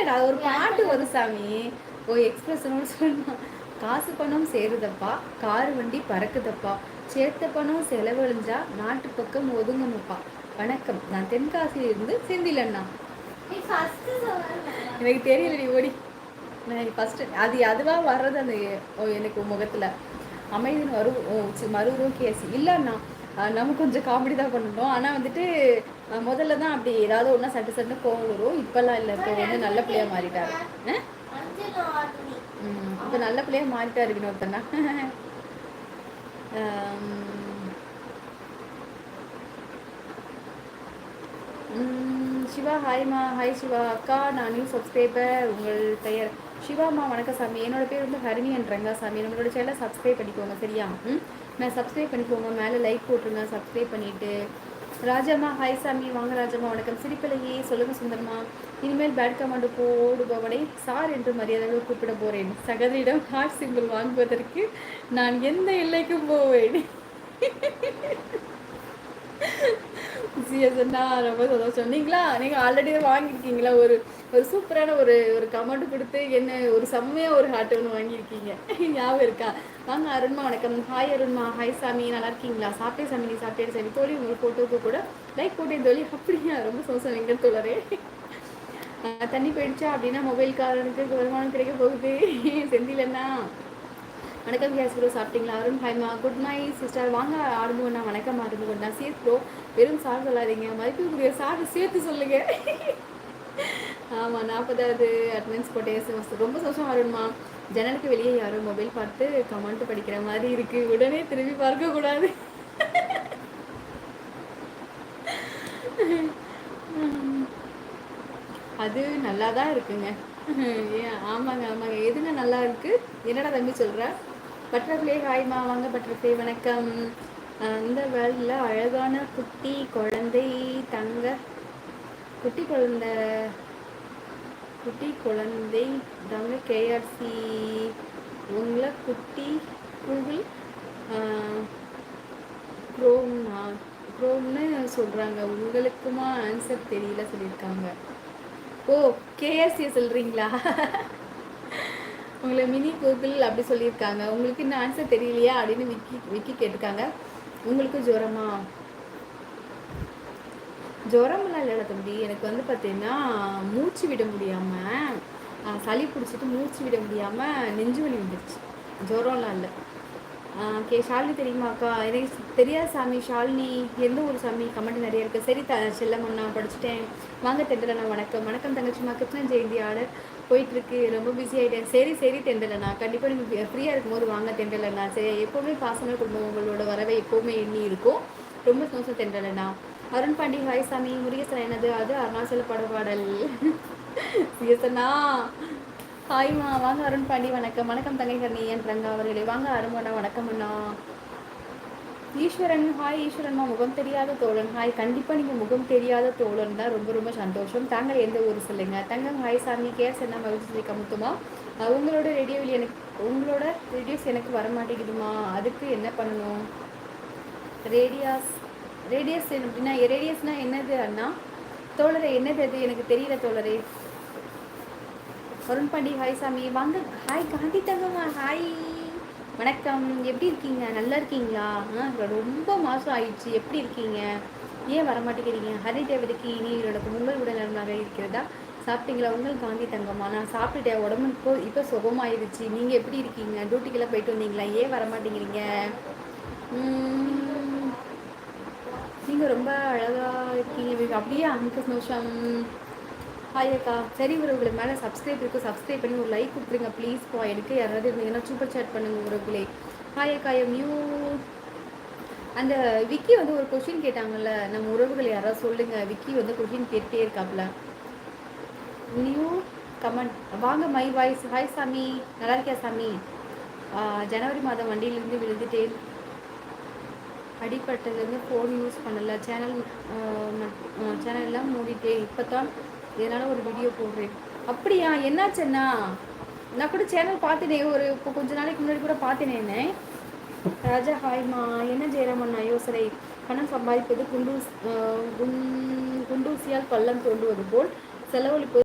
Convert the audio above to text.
இல்லடா ஒரு பாட்டு ஒரு சாமி ஓ எக்ஸ்பிரஸ் சொன்னா காசு பணம் சேருதப்பா காரு வண்டி பறக்குதப்பா சேர்த்த பணம் செலவழிஞ்சா நாட்டு பக்கம் ஒதுங்கணுப்பா வணக்கம் நான் தென்காசியிலிருந்து செந்திலண்ணா எனக்கு தெரியலடி ஓடி நான் ஃபஸ்ட்டு அதுவாக வர்றது அந்த எனக்கு முகத்தில் அமைதின்னு மறுவரும் கேஸ் இல்லைண்ணா நம்ம கொஞ்சம் காமெடி தான் பண்ணணும் ஆனால் வந்துட்டு முதல்ல தான் அப்படி ஏதாவது ஒன்றா சட்டு கோவம் வரும் இப்போல்லாம் இல்லை இப்போ வந்து நல்ல பிள்ளையாக மாறிட்டாரு இப்போ நல்ல பிள்ளையாக மாறிட்டாரு வினோத்தண்ணா சிவா ஹாய்மா ஹாய் சிவா அக்கா நான் நியூ சப்ஸ்கிரைபர் உங்கள் பெயர் சிவாமா வணக்கம் சாமி என்னோட பேர் வந்து ஹரிணியன் ரங்காசாமி நம்மளோட சேனலை சப்ஸ்கிரைப் பண்ணிக்கோங்க சரியா நான் சப்ஸ்கிரைப் பண்ணிக்கோங்க மேலே லைக் போட்டுருங்க சப்ஸ்கிரைப் பண்ணிவிட்டு ராஜம்மா ஹாய் சாமி வாங்க ராஜம்மா வணக்கம் சிரிப்பிலையே சொல்லுங்கள் சுந்தரமா இனிமேல் பேட் கமாண்டு போடுபவனை சார் என்று மரியாதையாக கூப்பிட போகிறேன் சகதியிடம் ஹார்ட் சிம்பிள் வாங்குவதற்கு நான் எந்த எல்லைக்கும் போவேன் சிஎஸ்ன்னா ரொம்ப சந்தோஷம் நீங்களா நீங்கள் ஆல்ரெடி வாங்கியிருக்கீங்களா ஒரு ஒரு சூப்பரான ஒரு ஒரு கமெண்ட் கொடுத்து என்ன ஒரு செம்மையாக ஒரு ஹார்ட் ஒன்று வாங்கியிருக்கீங்க ஞாபகம் இருக்கா வாங்க அருண்மா வணக்கம் ஹாய் அருண்மா ஹாய் சாமி நல்லா இருக்கீங்களா சாப்பிட்டே சாமி நீ சாப்பிட்டே சாமி தோழி உங்கள் ஃபோட்டோக்கு கூட லைக் போட்டேன் தோழி அப்படியா ரொம்ப சந்தோஷம் எங்கே தோழரே தண்ணி போயிடுச்சா அப்படின்னா மொபைல்காரனுக்கு வருமானம் கிடைக்க போகுது செந்திலண்ணா வணக்கம் கேஸ் ப்ரோ சாப்பிட்டீங்களா அருண் ஹாய்மா குட் மை சிஸ்டர் வாங்க ஆடுங்கண்ணா வணக்கம் ஆடுங்கண்ணா சேர்த்து ப்ரோ வெறும் சார் சொல்லாதீங்க மதிப்புக்குரிய சார் சேர்த்து சொல்லுங்க ஆமாம் 40வது அட்டனன்ஸ் போட்டேன் ரொம்ப சந்தோஷம் அருண்மா ஜன்னலுக்கு வெளியே யாரும் மொபைல் பார்த்து கமெண்ட் படிக்கிற மாதிரி இருக்கு உடனே திரும்பி பார்க்கக்கூடாது அது நல்லா தான் இருக்குங்க ஆமாங்க ஆமாங்க எதுங்க நல்லா இருக்கு என்னடா தம்பி சொல்ற பட்டர்ஃப்ளே ஹாய்மா வாங்க பட்டர்ஃப்ளே வணக்கம் இந்த வேர்ல்டில் அழகான குட்டி குழந்தை தங்க கேஆர்சி உங்களை குட்டி கூகுள் க்ரோம்னு சொல்கிறாங்க உங்களுக்குமா ஆன்சர் தெரியல சொல்லியிருக்காங்க ஓ கேஆர்சியை சொல்கிறீங்களா உங்களை மினி கூகுள் அப்படி சொல்லியிருக்காங்க உங்களுக்கு இன்னும் ஆன்சர் தெரியலையா அப்படின்னு விக்கி கேட்டிருக்காங்க உங்களுக்கு ஜுரமெல்லாம் இல்லைடா தம்பி எனக்கு வந்து பார்த்தீங்கன்னா மூச்சு விட முடியாமல் சளி பிடிச்சிட்டு மூச்சு விட முடியாமல் நெஞ்சு வலி வந்துடுச்சு ஜுரம்லாம் இல்லை ஷாலினி தெரியுமா அக்கா எனக்கு தெரியாது சாமி ஷாலினி எந்த ஒரு சாமி கமெண்ட் நிறைய இருக்குது சரி செல்லம்மா படிச்சுட்டேன் வாங்க தெண்டலண்ணா வணக்கம் வணக்கம் தங்கச்சிமா கிருஷ்ணன் ஜெயந்தி ஆர்டர் போயிட்டுருக்கு ரொம்ப பிஸி ஆகிட்டேன் சரி தெண்டலண்ணா கண்டிப்பாக நீங்கள் ஃப்ரீயாக இருக்கும்போது வாங்க தெண்டலண்ணா சரி எப்போவுமே பாசமாக குடும்பம் உங்களோட வரவை எப்போவுமே எண்ணி இருக்கும் ரொம்ப சந்தோஷம் தெண்டலண்ணா அருண் பாண்டி ஹாய் சாமி முருகேசன் என்னது அது அருணாச்சல பாடல் சிஎஸ்ண்ணா ஹாய்மா வாங்க அருண் பாண்டி வணக்கம் வணக்கம் தங்கை ஹர்ணியன் ரங்கா அவர்களே வாங்க அருமண்ணா வணக்கம் அண்ணா ஈஸ்வரன் ஹாய் ஈஸ்வரன்மா முகம் தெரியாத தோழன் ஹாய் கண்டிப்பாக நீங்கள் முகம் தெரியாத தோழன் தான் ரொம்ப ரொம்ப சந்தோஷம் தாங்கள் எந்த ஊர் சொல்லுங்க தங்கம் ஹாய் சாமி கேஸ் என்ன மகிழ்ச்சி கமுத்துமா உங்களோட ரேடியோஸ் எனக்கு வரமாட்டேங்குதுமா அதுக்கு என்ன பண்ணணும் ரேடியஸ் அப்படின்னா ரேடியஸ்னால் என்னது அண்ணா தோழரே என்னது அது எனக்கு தெரியல தோழரே அருண் பாண்டி ஹாய் சாமி வாங்க ஹாய் காந்தி தங்கம்மா ஹாய் வணக்கம் எப்படி இருக்கீங்க நல்லா இருக்கீங்களா ரொம்ப மாதம் ஆயிடுச்சு எப்படி இருக்கீங்க ஏன் வரமாட்டேங்கிறீங்க ஹரி தேவதைக்கு இனியோட உங்கள் உடல் நலமாக இருக்கிறதா சாப்பிட்டீங்களா உங்கள் காந்தி தங்கம்மா நான் சாப்பிட்டுட்டேன் உடம்பு இப்போ சுகமாயிடுச்சு நீங்கள் எப்படி இருக்கீங்க டியூட்டிக்கெல்லாம் போயிட்டு வந்தீங்களா ஏன் வரமாட்டேங்கிறீங்க நீங்கள் ரொம்ப அழகாக இருக்கீங்க அப்படியே அந்த சந்தோஷம் ஹாய் அக்கா சரி உங்களுக்கு மேலே சப்ஸ்கிரைப் இருக்குது சப்ஸ்கிரைப் பண்ணி ஒரு லைக் கொடுத்துருங்க ப்ளீஸ் பா எனக்கு யாராவது இருந்தீங்கன்னா சூப்பர் சேட் பண்ணுங்க உறவுகளே ஹாய் அக்கா நியூ அந்த விக்கி வந்து ஒரு கொஷின் கேட்டாங்கல்ல நம்ம உறவுகள் யாராவது சொல்லுங்கள் விக்கி வந்து கொஷின் கேட்டே இருக்காப்புல நியூ கமெண்ட் வாங்க மை வாய்ஸ் ஹாய் சாமி நல்லா இருக்கியா சாமி ஜனவரி மாதம் வண்டியிலேருந்து விழுந்துட்டேன் அடிப்பட்டதுலேருந்து ஃபோன் யூஸ் பண்ணலை சேனல்லாம் மூடிட்டேன் இப்போ தான் இதனால் ஒரு வீடியோ போடுறேன் அப்படியா என்னாச்சுன்னா நான் கூட சேனல் பார்த்தினேன் இப்போ கொஞ்ச நாளைக்கு முன்னாடி கூட பார்த்தினேன்னு ராஜா ஹாய்மா என்ன ஜெயராமண்ணா யோசனை பணம் சம்பாதிப்பது குண்டூசியால் பள்ளம் தோண்டுவது போல் செலவழிப்பது